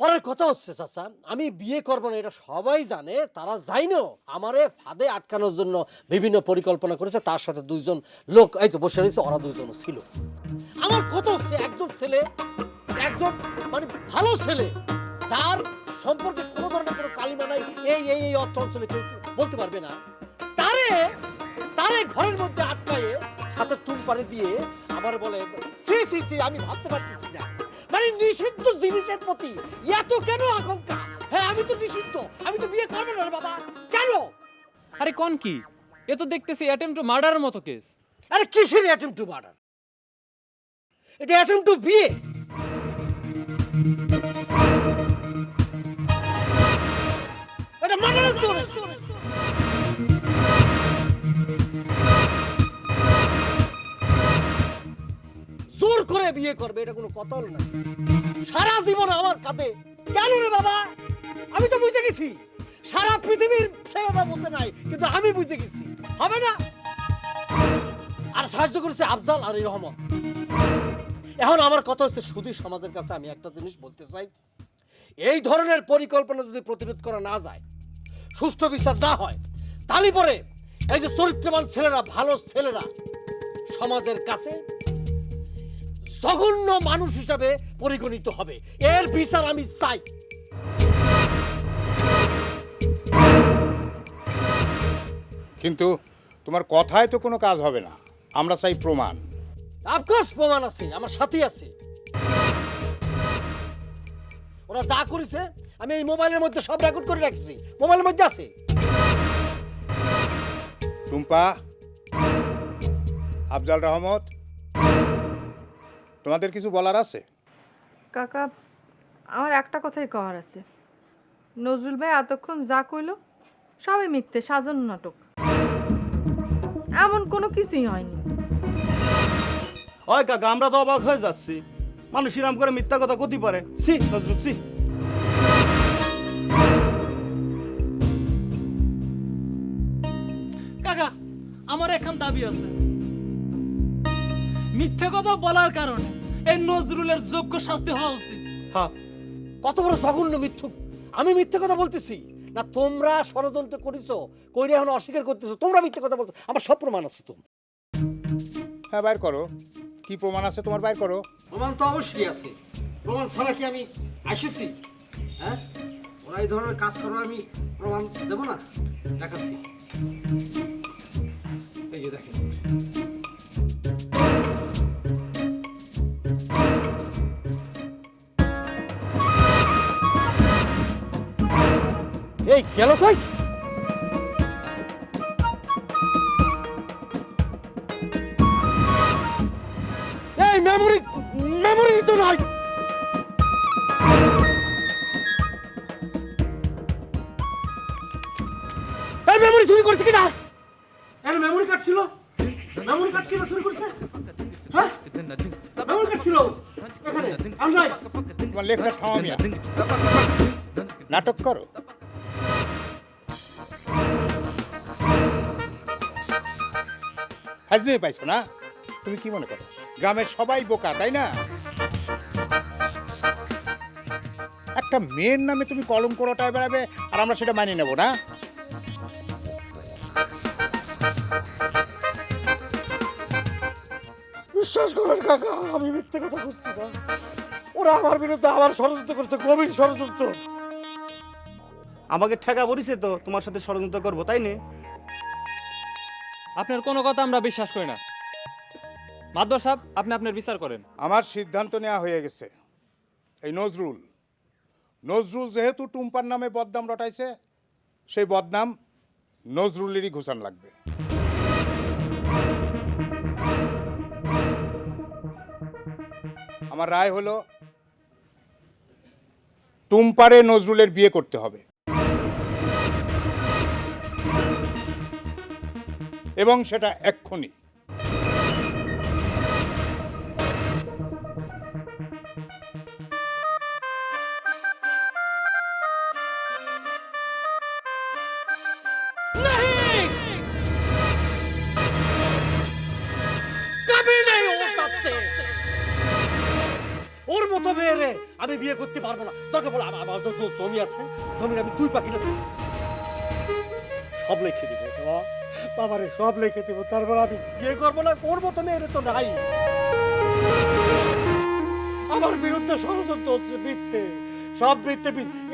পরের কথা হচ্ছে চাচা, আমি বিয়ে করবো না এটা সবাই জানে, তারা যাইনো আমারে ফাঁদে আটকানোর জন্য বিভিন্ন পরিকল্পনা করেছে, তার সাথে দুইজন লোক এই যে বসে রয়েছে, ওরা দুইজন ছিল। আমার কথা হচ্ছে, একজন ছেলে, একজন মানে ভালো ছেলে, যার সম্পর্কে কোনো ধরনের কোনো কালিমা নাই, এই অর্থ অঞ্চলে কেউ বলতে পারবে না, তারে ঘরের মধ্যে আটকায়ে সাথে টুমপারে দিয়ে আমার বলে সি সি সি, আমি ভাবতে পারতেছি না, মানে নিষিদ্ধ জিনিসের প্রতি এত কেন আকাঙ্ক্ষা? হ্যাঁ, আমি তো নিষিদ্ধ, আমি তো বিয়ে করবো না রে বাবা। কেন? আরে কোন কি, এ তো দেখতেছি অ্যাটেম্প টু মার্ডারের মতো কেস। আরে কিসের অ্যাটেম্প টু মার্ডার? এটা অ্যাটেম্প টু বিয়ে। এটা মার্ডারের জোরে জোর করে বিয়ে করবে, এটা কোনো কথা হলো না। সারা জীবন আমার কাঁধে কেন রে বাবা? আমি তো বুঝে গেছি, সারা পৃথিবীর ছেলেরা বলতে নাই, কিন্তু আমি বুঝে গেছি হবে না। আর সাহায্য করেছে আফজাল আর রহমত। এখন আমার কথা হচ্ছে, সুধী সমাজের কাছে আমি একটা জিনিস বলতে চাই, এই ধরনের পরিকল্পনা যদি প্রতিরোধ করা না যায়, সুষ্ঠু বিচার না হয়, তাহলে পরে এই যে চরিত্রবান ছেলেরা, ভালো ছেলেরা সমাজের কাছে জঘন্য মানুষ হিসাবে পরিগণিত হবে। এর বিচার আমি চাই। কিন্তু তোমার কথায় তো কোনো কাজ হবে না, আমরা চাই প্রমাণ। অফকোর্স প্রমাণ আছে, আমার সাথে আছে। ওরা যা করেছে আমি এই মোবাইলের মধ্যে সব রেকর্ড করে রাখছি, মোবাইলের মধ্যে আছে। টুম্পা, আফজাল রহমত, তোমাদের কিছু বলার আছে? কাকা, আমার একটা কথাই কওয়ার আছে। নজরুল ভাই এতক্ষণ যা কইলো সবই মিথ্যে, সাজানো নাটক, এমন কোনো কিছুই হয়নি। ওই কাকা, আমরা তো অবাক হয়ে যাচ্ছি, মানুষ ইরাম করে মিথ্যা কথা কতি পারে? সি নজরুল, সি। কাকা, আমার এখন দাবি আছে, মিথ্যে কথা বলার কারণে এই নজরুলের যোগ্য শাস্তি হওয়া উচিত। হ্যাঁ, কত বড় জঘন্য মিথ্যুক! আমি মিথ্যে কথা বলতেছি না, তোমরা ষড়যন্ত্র করেছো, কইরে এখন অস্বীকার করতেছো, তোমরা মিথ্যে কথা বলছো, আমার সব প্রমাণ আছে। তো হ্যাঁ, বাইর করো, কি প্রমাণ আছে তোমার, বাইর করো। প্রমাণ তো অবশ্যই আছে, প্রমাণ ছাড়া কি আমি আসিছি? হ্যাঁ, ওরা এই ধরনের কাজ করো, আমি প্রমাণ দেবো না? দেখাচ্ছি, এই যে দেখেন। গেল কই? এই মেমোরি মেমোরি তো নাই। এই মেমোরি চুরি করছে কিনা? এই মেমোরি কার্ড ছিল, মেমোরি কার্ড কিনা চুরি করছে? হ্যাঁ মেমোরি কার্ড ছিল এখানে, আর নাই। তোমার লেকচার থামা মিয়া, নাটক করো। হাজবে পাইছো না? তুমি কি মনে করো গ্রামের সবাই বোকা, তাই না? একটা মেয়ের নামে তুমি কলঙ্ক রটায় বেড়াবে আর আমরা সেটা মানিয়ে নেব না? বিশ্বাস করেন কাকা, আমি মিথ্যে কথা বলছি না। ওরা আমার বিরুদ্ধে আবার ষড়যন্ত্র করছে, গভীর ষড়যন্ত্র। আমাকে ঠেকা পড়িছে তো তোমার সাথে ষড়যন্ত্র করবো, তাই না? আপনার কোনো কথা আমরা বিশ্বাস করি না। মাদবর সাহেব, আপনি আপনার বিচার করেন। আমার সিদ্ধান্ত নেওয়া হয়ে গেছে। এই নজরুল নজরুল যেহেতু টুম্পার নামে বদনাম রটাইছে, সেই বদনাম নজরুলেরই ঘোষণ লাগবে। আমার রায় হলো টুম্পারে নজরুলের বিয়ে করতে হবে, এবং সেটা এক্ষুনি। ওর মতো মেয়েরে আমি বিয়ে করতে পারবো না। তোকে বলে আমার জমি আছে, জমির আমি 2 পাখি সব লিখে দিব বাবারে, সব লিখে দিব। তারপর আমি বিয়ে করবো না। ওর মতো মেয়েরে তো নাই। আমার বিরুদ্ধে ষড়যন্ত্র হচ্ছে, মিথ্যে, সব মিথ্যে।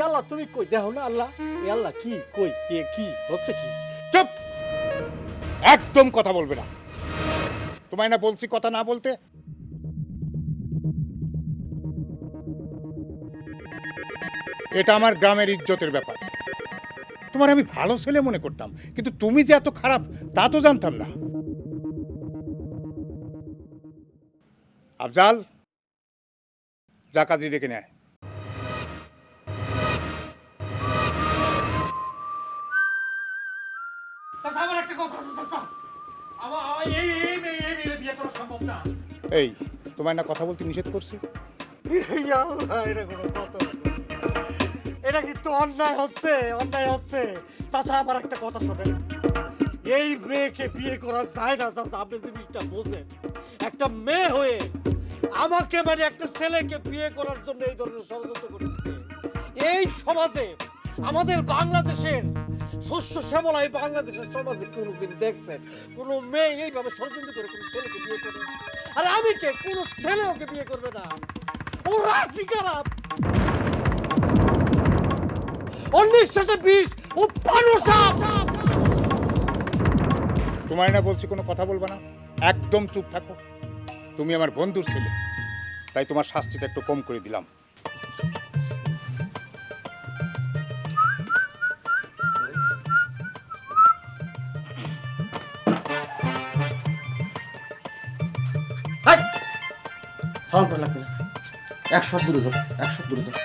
আল্লাহ তুমি কই দেখো না? আল্লাহ আল্লাহ কি কই, কি হচ্ছে? কি চুপ, একদম কথা বলবে না। তোমায় না বলছি কথা না বলতে? এটা আমার গ্রামের ইজ্জতের ব্যাপার। তোমার আমি ভালো ছেলে মনে করতাম, কিন্তু তুমি যে এত খারাপ তা তো জানতাম না। আফজাল, যা কাজী ডেকে নেয়। আমার একটা কথা আছে চাচা, আমার এই মেয়ে বিয়ে করা সম্ভব না। এই, তোমায় না কথা বলতে নিষেধ করছি? এটা কোনো কথা না। এটা কিন্তু অন্যায় হচ্ছে, অন্যায় হচ্ছে। চাচা আমার একটা কথা শোনেন, এই মেয়েকে বিয়ে করা যায় না চাচা। আপনি জিনিসটা বোঝেন, একটা মেয়ে হয়ে আমাকে মানে একটা ছেলেকে বিয়ে করার জন্য এই ধরনের ষড়যন্ত্র করেছে। এই সমাজে, আমাদের বাংলাদেশের শস্য শ্যামলা এই বাংলাদেশের সমাজে কোনোদিন দেখছেন কোনো মেয়ে এইভাবে ষড়যন্ত্র করে কোনো ছেলেকে বিয়ে করে? আর আমি কে? কোনো ছেলে ওকে বিয়ে করবে না। ও রাশি খারাপ, ওর নিঃশ্বাসে বিষ, ও পানুষা। তোমায় না বলছি কোনো কথা বলবে না, একদম চুপ থাকো। তুমি আমার বন্ধুর ছেলে, তাই তোমার শাস্তিটা একটু কম করে দিলাম। সালাম করা লাগবে না, 100 দূরে যাও, 100 দূরে যাও।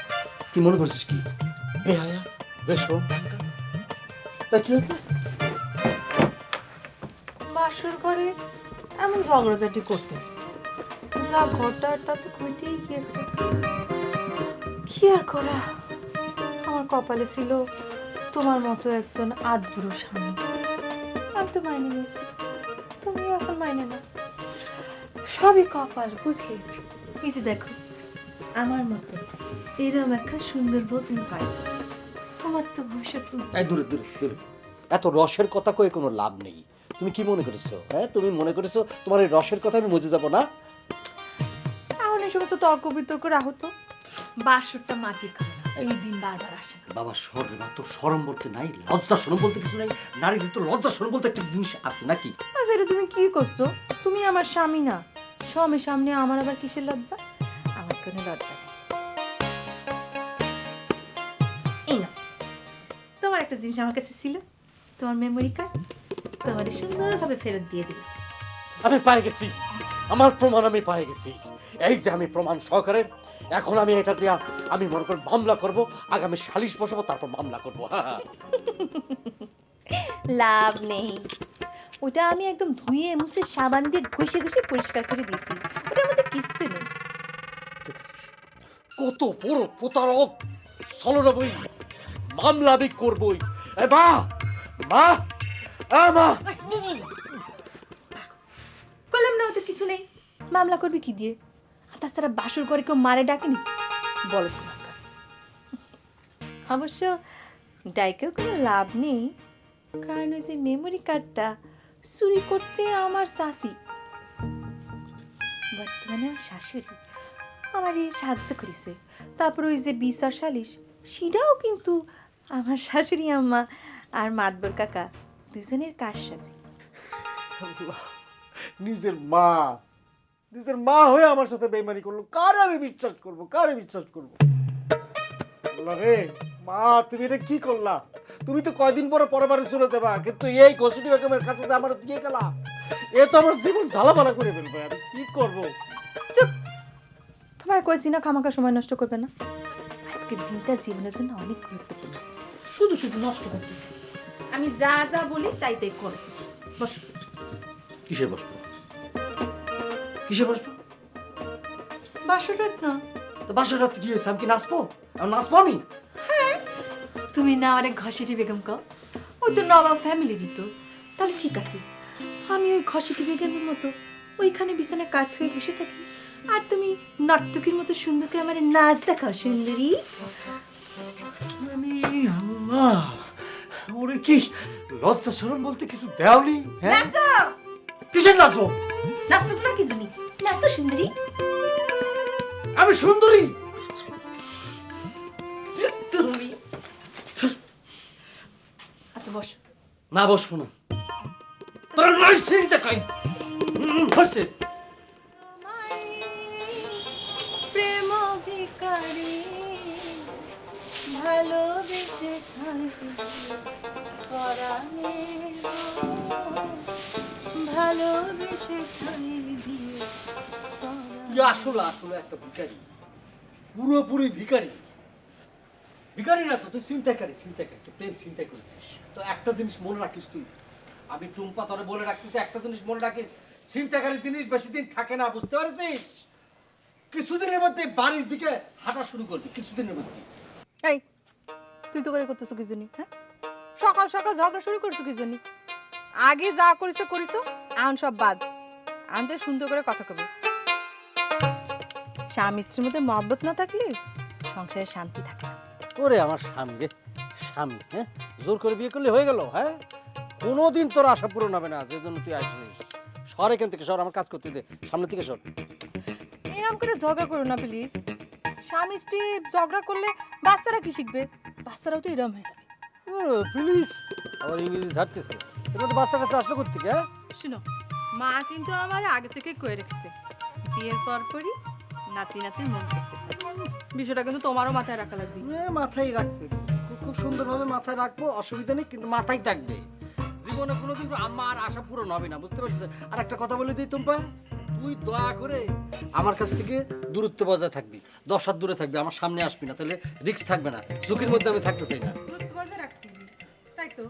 কি মনে করছিস কি? বেহায়া, বেশরম। তা কি হচ্ছে? বাসর ঘরে এমন ঝগড়াঝাটি করতে যা ঘরটার তা তো কইতেই গিয়েছে। কি আর করা, আমার কপালে ছিল তোমার মতো একজন আদবুড়ো স্বামী। আমি তো মাইনে নিয়েছি, তুমিও এখন মাইনে না। সবই কপাল, বুঝলি? এই যে দেখো, আমার মতো এরকম একটা সুন্দর বউ তুমি পাইছো। তোমার তো ভবিষ্যৎ এই দূরে দূরে দূরে, এত রসের কথা কয়ে কোনো লাভ নেই। তুমি কি মনে করেছো? হ্যাঁ, তুমি মনে করেছো তোমার এই রসের কথা আমি মজে যাবো না? এখন এই সমস্ত তর্ক বিতর্ক রাখো তো। বাসরটা মাটি খায় না, এই দিন বারবার আসে না। বাবা সর রে, তোর শরম বলতে নাই, লজ্জা শরম বলতে কিছু নাই। নারীর ভিতর লজ্জা শরম বলতে একটা জিনিস আছে নাকি? আচ্ছা, এটা তুমি কি করছো? তুমি আমার স্বামী না, স্বামীর সামনে আমার আবার কিসের লজ্জা? আমার কোনো লজ্জা নেই। এই না, তোমার তোমার একটা জিনিস আমার কাছে ছিল, তোমার মেমোরি কার্ড, তোমার সুন্দরভাবে ফেরত দিয়ে দিল। আমি পাই গেছি, আমার প্রমাণ আমি পাই গেছি। এই যে আমি প্রমাণ সহকারে এখন আমি এটা দিয়া আমি মনে করি মামলা করব, আগামী সালিশ বসাবো, তারপর মামলা করবো। লাভ নেই, ওটা আমি একদম ধুয়ে মুছে সাবান দিয়ে ঘষে ঘষে পরিষ্কার করে দিয়েছি, ওটার মধ্যে কিচ্ছু নেই। কত বড় প্রতারক ছলনাবই, মামলা আমি করবই। এ মা, মা, মা, বললাম না ওদের কিছু নেই, মামলা করবে কি দিয়ে? আর তাছাড়া বাসর করে কেউ মারে ডাকেনি, বলো তো। অবশ্য ডাইকেও কোনো লাভ নেই, কারণ ওই যে মেমোরি কার্ডটা চুরি করতে আমার শাশি, বর্তমানে আমার শাশুড়ি আমার এই সাহায্য করেছে। তারপর ওই যে বিচার সালিশ, সেটাও কিন্তু আমার শাশুড়ি আম্মা আর মাতবর কাকা দুজনের কারসাজি। নিজের মা, নিজের মা হয়ে আমার সাথে বেইমানি করলো, কারে আমি বিশ্বাস করব, কারে বিশ্বাস করব? আল্লাহ রে মা, তুমি এটা কি করলা? তুমি তো কয়দিন পরে পরবারে চলে যাবা, কিন্তু এই ঘষিটি বেগমের কাছে যে আমার দিয়ে গেলা, এ তো আমার জীবন ঝালাপালা করে ফেলবে। আমি কি করব? চুপ, তোমার কইছি না খামাখা সময় নষ্ট করবে না। আজকের দিনটা জীবনের জন্য অনেক গুরুত্বপূর্ণ, শুধু শুধু নষ্ট করতেছি। আমি যা যা বলি তাই তাই করো। বসো। কিসে বসবো? কিসে বসবো? বাসররাত না, তো বাসর রাত কি হয়েছে? আমি কি নাচবো? আমি নাচবো আমি? তুমি না অনেক ঘষিটি বেগম কও, ওই তো নবাব ফ্যামিলিরই তো। তাহলে ঠিক আছে, আমি ওই ঘষিটি বেগমের মতো ওইখানে বিছানায় কাঠ হয়ে বসে থাকি, আর তুমি নর্তকীর মতো সুন্দর করে আমার নাচ দেখাও সুন্দরী। আমি আল্লাহ, ওরে কি লজ্জা শরম বলতে কিছু দেওনি? হ্যাঁ, নাচো, কিসের নাচবো? নাচছো তো না কি জন্য? নাচো সুন্দরী। আমি সুন্দরী? তুমি আচ্ছা বসো। না বসবো না, তোর নাচছি দেখাই। হচ্ছে প্রেম ভিখারি ভালোবেসে থাকি পরাণে ভালোবেসে থাকি দিয়ে তুই আসলে আসলে একটা ভিখারি, পুরোপুরি ভিখারি। ভিখারি না তো, তুই চিন্তাকারী, চিন্তাকারী, তুই প্রেম চিন্তাই করেছিস। তো একটা জিনিস মনে রাখিস, তুই, আমি টুম্পা তোরে বলে রাখতেছি, একটা জিনিস মনে রাখিস, চিন্তাকারী জিনিস বেশি দিন থাকে না, বুঝতে পারছিস? কিছুদিনের মধ্যে বাড়ির দিকে হাঁটা শুরু করবি, কিছুদিনের মধ্যে। এই তুই তো করে করতেছো কি জন্য? হ্যাঁ, সকাল সকাল ঝগড়া শুরু করছো কি জন্য? আগে যা করিছো করিছো, এখন সব বাদ। আনতে সুন্দর করে কথা কবে। স্বামী স্ত্রীর মধ্যে মহব্বত না থাকলে সংসারে শান্তি থাকে না। ওরে আমার স্বামী রে, স্বামী, হ্যাঁ, জোর করে বিয়ে করলে হয়ে গেল? হ্যাঁ, কোনোদিন তোর আশা পূরণ হবে না, যে জন্য তুই আসিস। সর এখান থেকে, সর, আমার কাজ করতে দে, সামনে থেকে সর। এরকম করে ঝগড়া করো না প্লিজ। স্বামী স্ত্রী ঝগড়া করলে বাচ্চারা কি শিখবে? বাচ্চারাও তো এরকম হয়ে যাবে। প্লিজ, আবার ইংরেজি ঝাড়তেছে, এটা তো বাচ্চা কাছে আসলো কোথেকে? হ্যাঁ, শুনো, মা কিন্তু আমার আগে থেকে কয়ে রেখেছে, বিয়ের পরপরই নাতি নাতির মন দেখতেছে। বিষয়টা কিন্তু তোমারও মাথায় রাখা লাগবে। মাথায় রাখবে, খুব সুন্দরভাবে মাথায় রাখবো, অসুবিধা নেই, কিন্তু মাথায় থাকবে। জীবনে কোনোদিন আমার আশা পূরণ হবে না, বুঝতে পারছিস? আর একটা কথা বলে দিই টুম্পা, তুই দয়া করে আমার কাছ থেকে দূরত্ব বজায় থাকবি, 10 হাত দূরে থাকবি, আমার সামনে আসবি না, তাহলে রিস্ক থাকবে না, ঝুঁকির মধ্যে আমি থাকতে চাই না। দূরত্ব বজায় রাখতে হবে, তাই তো?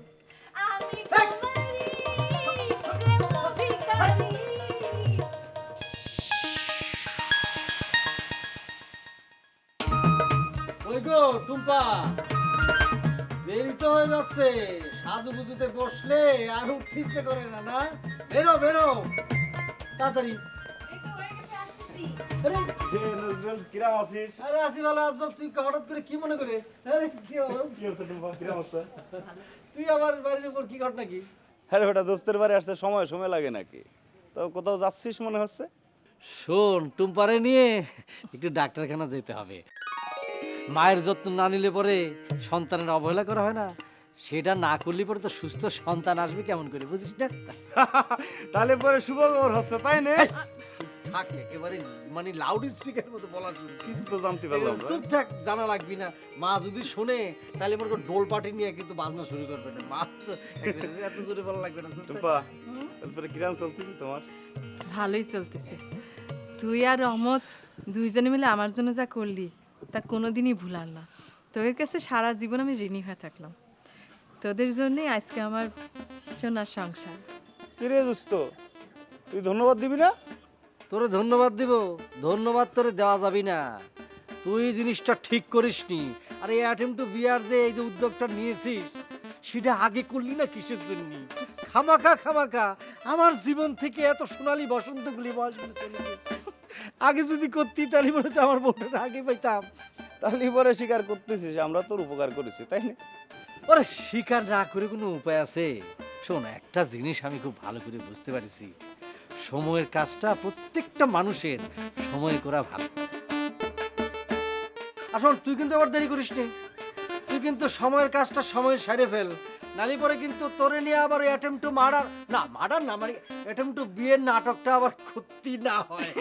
আমি তোমারই প্রেম ভিখারি। ওই গো টুম্পা, দেরি তো হয়ে যাচ্ছে, সাজুগুজুতে বসলে আর উঠতে ইচ্ছে করে না, না? বেরো বেরো তাড়াতাড়ি। আরে নজরুল কিরাম আছিস? আরে আসি ভালো। আফজল, তুই হঠাৎ করে কি মনে করে? আরে কি হলো? কি হচ্ছে টুম্পা, কিরাম আছে? তুই আমার বাড়ির উপর কি ঘটনা কি? আরে ওটা দোস্তের বাড়ি আসতে সময় সময় লাগে নাকি? তো কোথাও যাচ্ছিস মনে হচ্ছে? শোন, টুম্পারে নিয়ে একটু ডাক্তারখানা যেতে হবে। মায়ের যত্ন না নিলে পরে সন্তানের অবহেলা করা হয় না, সেটা না করলে পরে তো সুস্থ সন্তান আসবে কেমন করে, বুঝিস না? তাহলে পরে শুভ খবর হচ্ছে, তাই না? থাক একেবারে মানে লাউড স্পিকারের মতো বলা শুরু করেছিস। কিছু তো জানতে পারলাম না। চুপ থাক, জানা লাগবি না। মা যদি শোনে তাহলে মনে কর ডোল পার্টি নিয়ে কিন্তু বাজনা শুরু করবে না। মা তো এত জোরে বলা লাগবে না। চুপ থাক। টুম্পা তারপরে কিরাম চলতেছে তোমার? ভালোই চলতেছে। তুই আর রহমত দুইজনে মিলে আমার জন্য যা করলি তা কোনোদিনই ভুলার না। তোদের কাছে সারা জীবন আমি ঋণী হয়ে থাকলাম। তোদের জন্যই আজকে আমার সোনার সংসার। কিরে দোস্ত, তুই ধন্যবাদ দিবি না? তোরে ধন্যবাদ দিব? ধন্যবাদ তোরে দেওয়া যাবি না। তুই জিনিসটা ঠিক করিসনি। আর এই অ্যাটেম্প টু বিয়ার যে এই যে উদ্যোগটা নিয়েছিস সেটা আগে করলি না কিসের জন্য? খামাখা আমার জীবন থেকে এত সোনালী বসন্তগুলি বয়সগুলি চলে গেছে। আগে যদি করতি তাহলে মনে তো আমার বোনটা আগে পাইতাম। তাহলে পরে স্বীকার করতেছিস আমরা তোর উপকার করেছি, তাই না? ওরে স্বীকার না করে কোনো উপায় আছে? শোন, একটা জিনিস আমি খুব ভালো করে বুঝতে পারছি, সময়ের কাজটা প্রত্যেকটা মানুষের সময় করা ভালো। আসল তুই কিন্তু আবার দেরি করিস নি। তুই কিন্তু সময়ের কাজটা সময় সারে ফেল, নালি পরে কিন্তু তোরে নিয়ে আবার অ্যাটেম্প টু মার্ডার না মানে অ্যাটেম্প টু বিয়ের নাটকটা আবার ক্ষতি না হয়।